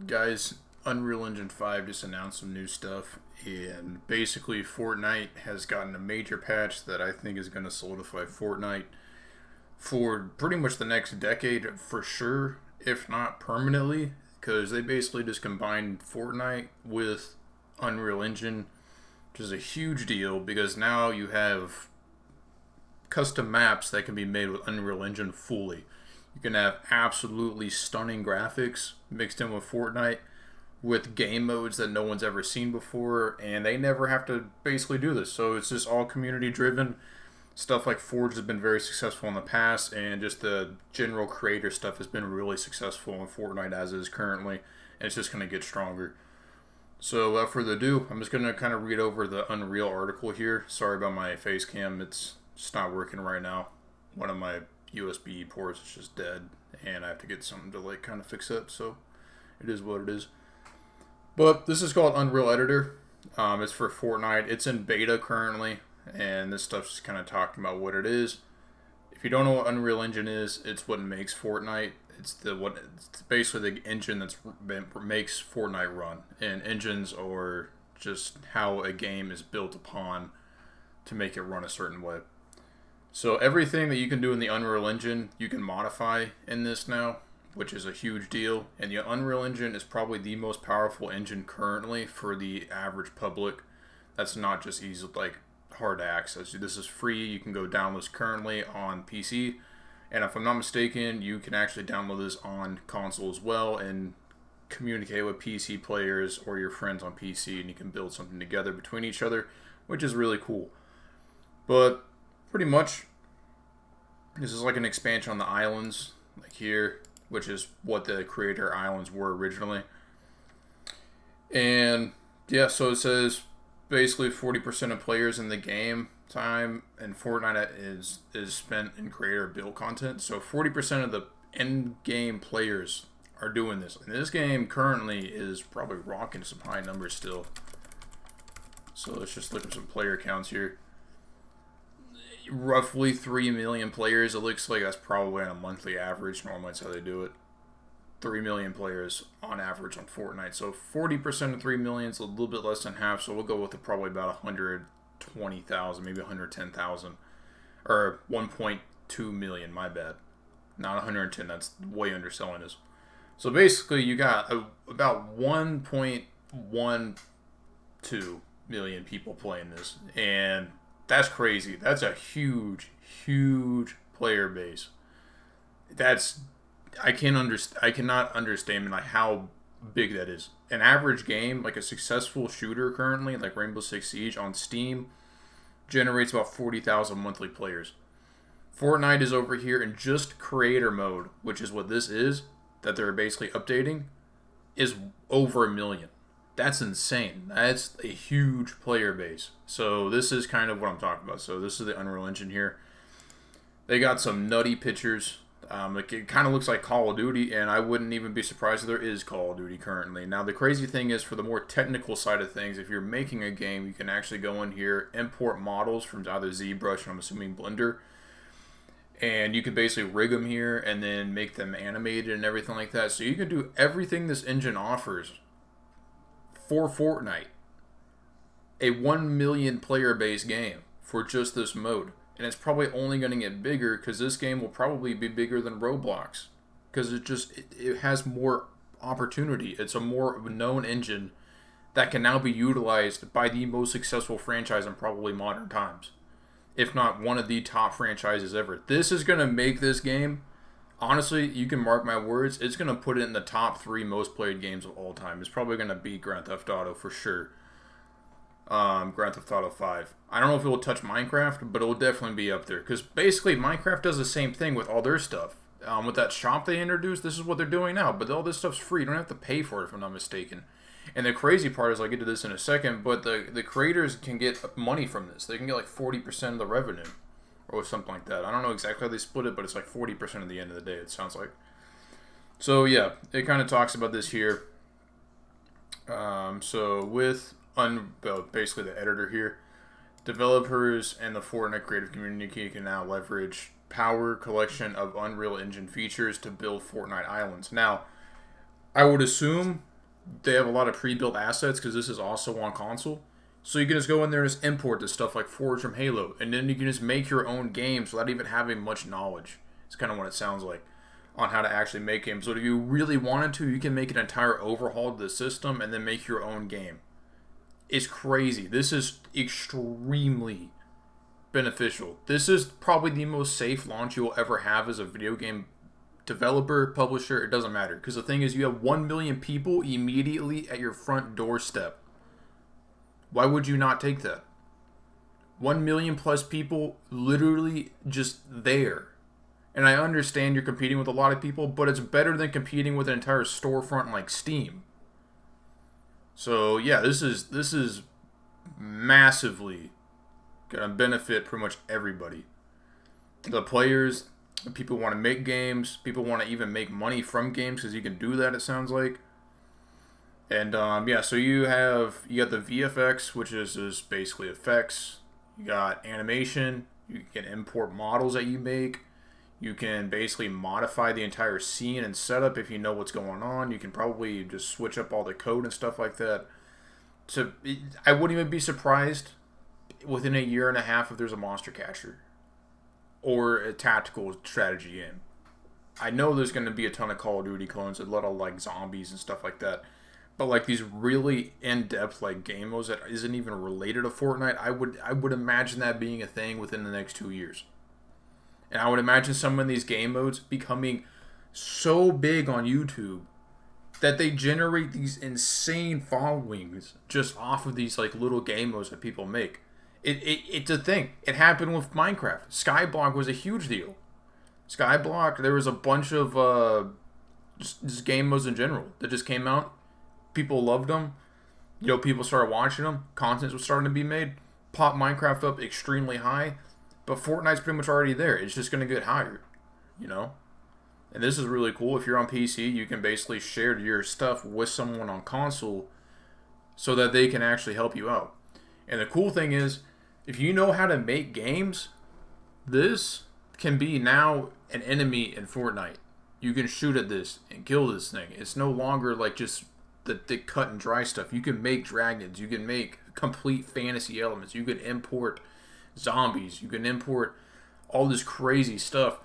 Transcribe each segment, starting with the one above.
Guys, Unreal Engine 5 just announced some new stuff, and basically, Fortnite has gotten a major patch that I think is going to solidify Fortnite for pretty much the next decade for sure, if not permanently, because they basically just combined Fortnite with Unreal Engine, which is a huge deal because now you have custom maps that can be made with Unreal Engine fully. You can have absolutely stunning graphics mixed in with Fortnite with game modes that no one's ever seen before, and they never have to basically do this. So it's just all community driven. Stuff like Forge has been very successful in the past, and just the general creator stuff has been really successful in Fortnite as is currently, and it's just going to get stronger. So without further ado, I'm just going to kind of read over the Unreal article here. Sorry about my face cam, it's just not working right now. One of my USB ports is just dead, and I have to get something to like kind of fix it, so it is what it is. But this is called Unreal Editor. It's for Fortnite. It's in beta currently, and this stuff's just kind of talking about what it is. If you don't know what Unreal Engine is, it's what makes Fortnite. It's basically the engine makes Fortnite run, and engines are just how a game is built upon to make it run a certain way. So everything that you can do in the Unreal Engine, you can modify in this now, which is a huge deal. And the Unreal Engine is probably the most powerful engine currently for the average public. That's not just easy, like hard to access. This is free. You can go download this currently on PC. And if I'm not mistaken, you can actually download this on console as well and communicate with PC players or your friends on PC, and you can build something together between each other, which is really cool. But pretty much, this is like an expansion on the islands, like here, which is what the creator islands were originally. And yeah, so it says basically 40% of players in the game time in Fortnite is spent in creator build content. So 40% of the end game players are doing this. And this game currently is probably rocking some high numbers still. So let's just look at some player counts here. Roughly 3 million players. It looks like that's probably on a monthly average. Normally that's how they do it. 3 million players on average on Fortnite. So 40% of 3 million is a little bit less than half. So we'll go with probably about 120,000, maybe 110,000. Or 1.2 million, my bad. Not 110, that's way underselling this. So basically you got about 1.12 million people playing this. And that's crazy. That's a huge, huge player base. I cannot understand like how big that is. An average game, like a successful shooter currently, like Rainbow Six Siege on Steam, generates about 40,000 monthly players. Fortnite is over here in just creator mode, which is what this is, that they're basically updating, is over a million. That's insane. That's a huge player base. So this is kind of what I'm talking about. So this is the Unreal Engine here. They got some nutty pictures. It kind of looks like Call of Duty, and I wouldn't even be surprised if there is Call of Duty currently. Now, the crazy thing is, for the more technical side of things, if you're making a game, you can actually go in here, import models from either ZBrush, and I'm assuming Blender, and you can basically rig them here and then make them animated and everything like that. So you can do everything this engine offers for Fortnite. A 1 million player base game for just this mode. And it's probably only going to get bigger because this game will probably be bigger than Roblox. Because it has more opportunity. It's a more known engine that can now be utilized by the most successful franchise in probably modern times. If not one of the top franchises ever. This is going to make this game, honestly, you can mark my words, it's going to put it in the top 3 most played games of all time. It's probably going to beat Grand Theft Auto for sure. Grand Theft Auto 5. I don't know if it will touch Minecraft, but it will definitely be up there. Because basically, Minecraft does the same thing with all their stuff. With that shop they introduced, this is what they're doing now. But all this stuff's free. You don't have to pay for it, if I'm not mistaken. And the crazy part is, I'll get to this in a second, but the creators can get money from this. They can get like 40% of the revenue. Or something like that. I don't know exactly how they split it, but it's like 40% at the end of the day, it sounds like. So, yeah, it kind of talks about this here. So, with basically the editor here, developers and the Fortnite creative community can now leverage power collection of Unreal Engine features to build Fortnite islands. Now, I would assume they have a lot of pre-built assets because this is also on console. So you can just go in there and just import this stuff like Forge from Halo, and then you can just make your own games without even having much knowledge. It's kind of what it sounds like on how to actually make games. So if you really wanted to, you can make an entire overhaul to the system and then make your own game. It's crazy. This is extremely beneficial. This is probably the most safe launch you will ever have as a video game developer, publisher, it doesn't matter. Because the thing is, you have 1 million people immediately at your front doorstep. Why would you not take that? 1 million plus people literally just there. And I understand you're competing with a lot of people, but it's better than competing with an entire storefront like Steam. So yeah, this is massively gonna benefit pretty much everybody. The players, people want to make games, people want to even make money from games because you can do that. It sounds like. And yeah, so you got the VFX, which is basically effects. You got animation. You can import models that you make. You can basically modify the entire scene and setup if you know what's going on. You can probably just switch up all the code and stuff like that. So I wouldn't even be surprised within a year and a half if there's a monster catcher or a tactical strategy game. I know there's going to be a ton of Call of Duty clones, a lot of like zombies and stuff like that. But like these really in-depth like game modes that isn't even related to Fortnite, I would imagine that being a thing within the next 2 years. And I would imagine some of these game modes becoming so big on YouTube that they generate these insane followings just off of these like little game modes that people make. It's a thing. It happened with Minecraft. Skyblock was a huge deal. Skyblock, there was a bunch of just game modes in general that just came out. People loved them. You know, people started watching them. Content was starting to be made. Popped Minecraft up extremely high. But Fortnite's pretty much already there. It's just going to get higher, you know? And this is really cool. If you're on PC, you can basically share your stuff with someone on console so that they can actually help you out. And the cool thing is, if you know how to make games, this can be now an enemy in Fortnite. You can shoot at this and kill this thing. It's no longer like just the cut and dry stuff. You can make dragons. You can make complete fantasy elements. You can import zombies. You can import all this crazy stuff.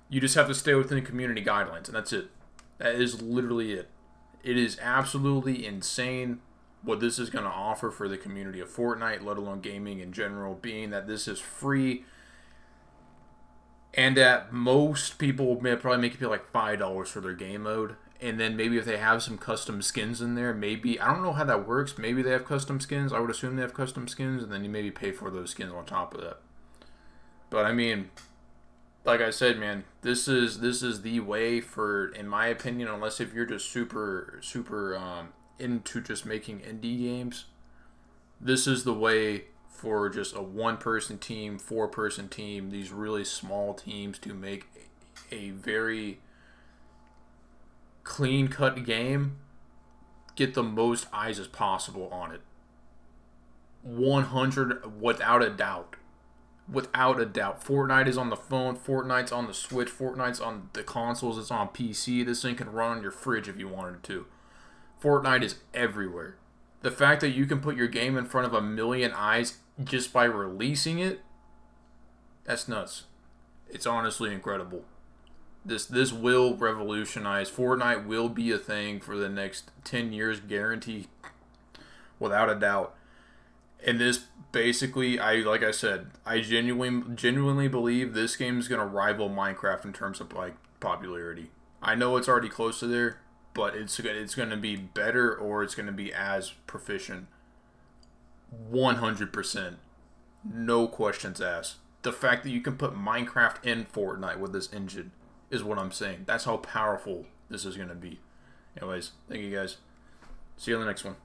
You just have to stay within the community guidelines, and that's it. That is literally it. It is absolutely insane what this is going to offer for the community of Fortnite, let alone gaming in general, being that this is free, and that most people may probably make it pay like $5 for their game mode. And then maybe if they have some custom skins in there, maybe, I don't know how that works. Maybe they have custom skins. I would assume they have custom skins, and then you maybe pay for those skins on top of that. But I mean, like I said, man, this is the way for, in my opinion, unless if you're just super into just making indie games, this is the way for just a 1-person team, 4-person team, these really small teams to make a very clean-cut game, get the most eyes as possible on it. 100, without a doubt. Without a doubt. Fortnite is on the phone, Fortnite's on the Switch, Fortnite's on the consoles, it's on PC. This thing can run on your fridge if you wanted it to. Fortnite is everywhere. The fact that you can put your game in front of 1 million eyes just by releasing it, that's nuts. It's honestly incredible. This will revolutionize. Fortnite will be a thing for the next 10 years, guarantee, without a doubt. And this basically, like I said, I genuinely believe this game is going to rival Minecraft in terms of like popularity. I know it's already close to there, but it's going to be better, or it's going to be as proficient. 100%. No questions asked. The fact that you can put Minecraft in Fortnite with this engine is what I'm saying. That's how powerful this is going to be. Anyways, thank you guys. See you on the next one.